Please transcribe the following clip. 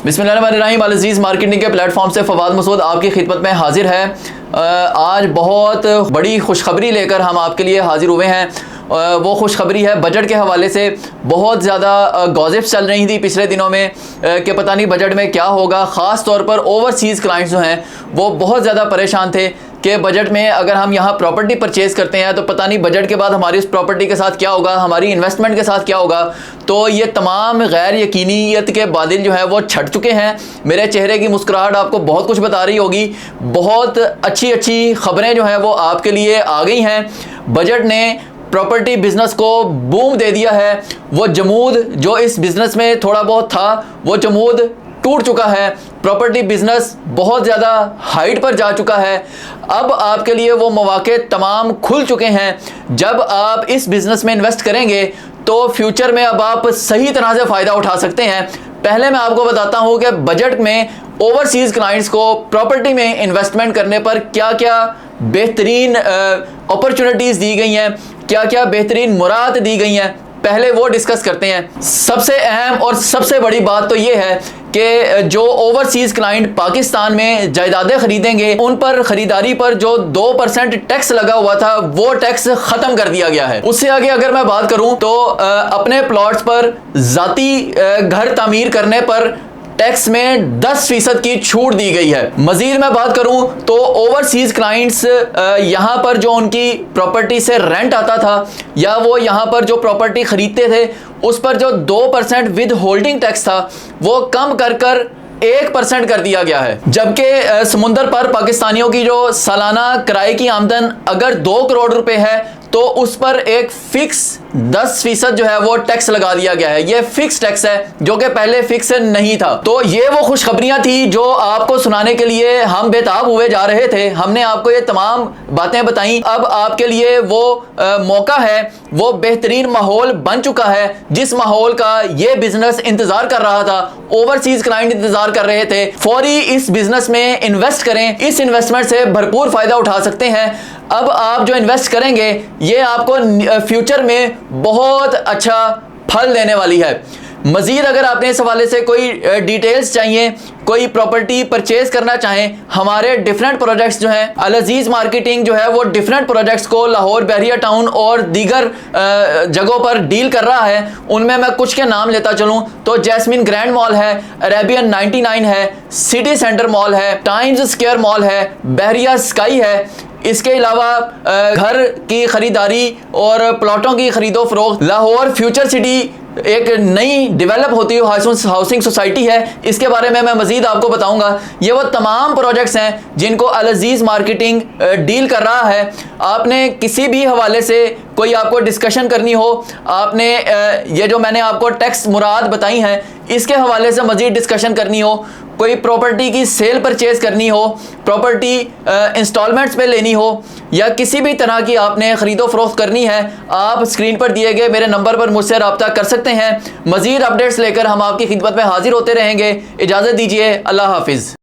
बिस्मिल्लाहिर्रहमानिर्रहीम। अल अज़ीज़ मार्केटिंग के प्लेटफॉर्म से फवाद मसूद आपकी खिदमत में हाजिर है। आज बहुत बड़ी खुशखबरी लेकर हम आपके लिए हाजिर हुए हैं। वो खुशखबरी है बजट के हवाले से। बहुत ज़्यादा गॉसिप्स चल रही थी पिछले दिनों में कि पता नहीं बजट में क्या होगा। ख़ास तौर पर ओवरसीज़ क्लाइंट्स जो हैं वो बहुत ज़्यादा परेशान थे कि बजट में अगर हम यहाँ प्रॉपर्टी परचेज़ करते हैं तो पता नहीं बजट के बाद हमारी उस प्रॉपर्टी के साथ क्या होगा, हमारी इन्वेस्टमेंट के साथ क्या होगा। तो ये तमाम गैर यकीनीयत के बादल जो है वो छट चुके हैं। मेरे चेहरे की मुस्कुराहट आपको बहुत कुछ बता रही होगी। बहुत अच्छी अच्छी खबरें जो हैं वो आपके लिए आ गई हैं। बजट ने प्रॉपर्टी बिजनेस को बूम दे दिया है। वो जमूद जो इस बिजनेस में थोड़ा बहुत था वो जमूद टूट चुका है। प्रॉपर्टी बिजनेस बहुत ज़्यादा हाइट पर जा चुका है। अब आपके लिए वो मौके तमाम खुल चुके हैं। जब आप इस बिज़नेस में इन्वेस्ट करेंगे तो फ्यूचर में अब आप सही तरह से फ़ायदा उठा सकते हैं। पहले मैं आपको बताता हूँ कि बजट में ओवरसीज़ क्लाइंट्स को प्रॉपर्टी में इन्वेस्टमेंट करने पर क्या क्या बेहतरीन अपॉर्चुनिटीज़ दी गई हैं, क्या क्या बेहतरीन मुराद दी गई हैं, पहले वो डिस्कस करते हैं। सबसे अहम और सबसे बड़ी बात तो ये है कि जो ओवरसीज़ क्लाइंट पाकिस्तान में जायदादें खरीदेंगे उन पर ख़रीदारी पर जो 2% टैक्स लगा हुआ था वो टैक्स ख़त्म कर दिया गया है। उससे आगे अगर मैं बात करूं तो अपने प्लॉट्स पर ज़ाती घर तामीर करने पर टैक्स में 10% की छूट दी गई है। मजीद मैं बात करूं तो ओवरसीज़ क्लाइंट्स यहां पर जो उनकी प्रॉपर्टी से रेंट आता था या वो यहां पर जो प्रॉपर्टी खरीदते थे उस पर जो 2% विद होल्डिंग टैक्स था वो कम कर 1% कर दिया गया है। जबकि समुंदर पर पाकिस्तानियों की जो सालाना किराए की आमदन अगर 2 करोड़ रुपए है तो उस पर एक फिक्स 10% जो है वो टैक्स लगा दिया गया है। ये फिक्स टैक्स है जो कि पहले फिक्स नहीं था। तो ये वो खुशखबरियां थी जो आपको सुनाने के लिए हम बेताब हुए जा रहे थे। हमने आपको ये तमाम बातें बताई। अब आपके लिए वो मौका है, वो बेहतरीन माहौल बन चुका है जिस माहौल का ये बिजनेस इंतजार कर रहा था। ओवरसीज क्लाइंट इंतजार कर रहे थे। फौरी इस बिजनेस में इन्वेस्ट करें। इस इन्वेस्टमेंट से भरपूर फायदा उठा सकते हैं। अब आप जो इन्वेस्ट करेंगे ये आपको फ्यूचर में बहुत अच्छा फल देने वाली है। मज़ीद अगर आपने इस हवाले से कोई डिटेल्स चाहिए, कोई प्रॉपर्टी परचेज करना चाहें, हमारे डिफरेंट प्रोजेक्ट्स जो हैं अल अज़ीज़ मार्केटिंग जो है वो डिफरेंट प्रोजेक्ट्स को लाहौर, बहरिया टाउन और दीगर जगहों पर डील कर रहा है। उनमें मैं कुछ के नाम लेता चलूँ तो जैस्मिन ग्रैंड मॉल है, अरेबियन 99 है, सिटी सेंटर मॉल है, टाइम्स स्क्वायर मॉल है, बहरिया स्काई है। इसके अलावा घर की खरीदारी और प्लॉटों की खरीदो फरोख्त लाहौर फ्यूचर सिटी एक नई डेवलप होती हुई हाउसिंग सोसाइटी है। इसके बारे में मैं मजीद आपको बताऊंगा। ये वो तमाम प्रोजेक्ट्स हैं जिनको अल अज़ीज़ मार्केटिंग डील कर रहा है। आपने किसी भी हवाले से कोई आपको डिस्कशन करनी हो, आपने ये जो मैंने आपको टैक्स मुराद बताई हैं इसके हवाले से मजीद डिस्कशन करनी हो, कोई प्रॉपर्टी की सेल परचेज करनी हो, प्रॉपर्टी इंस्टॉलमेंट्स पे लेनी हो या किसी भी तरह की आपने ख़रीदो फरोख्त करनी है, आप स्क्रीन पर दिए गए मेरे नंबर पर मुझसे रब्ता कर सकते हैं। मज़ीद अपडेट्स लेकर हम आपकी खिदमत में हाजिर होते रहेंगे। इजाज़त दीजिए। अल्लाह हाफिज़।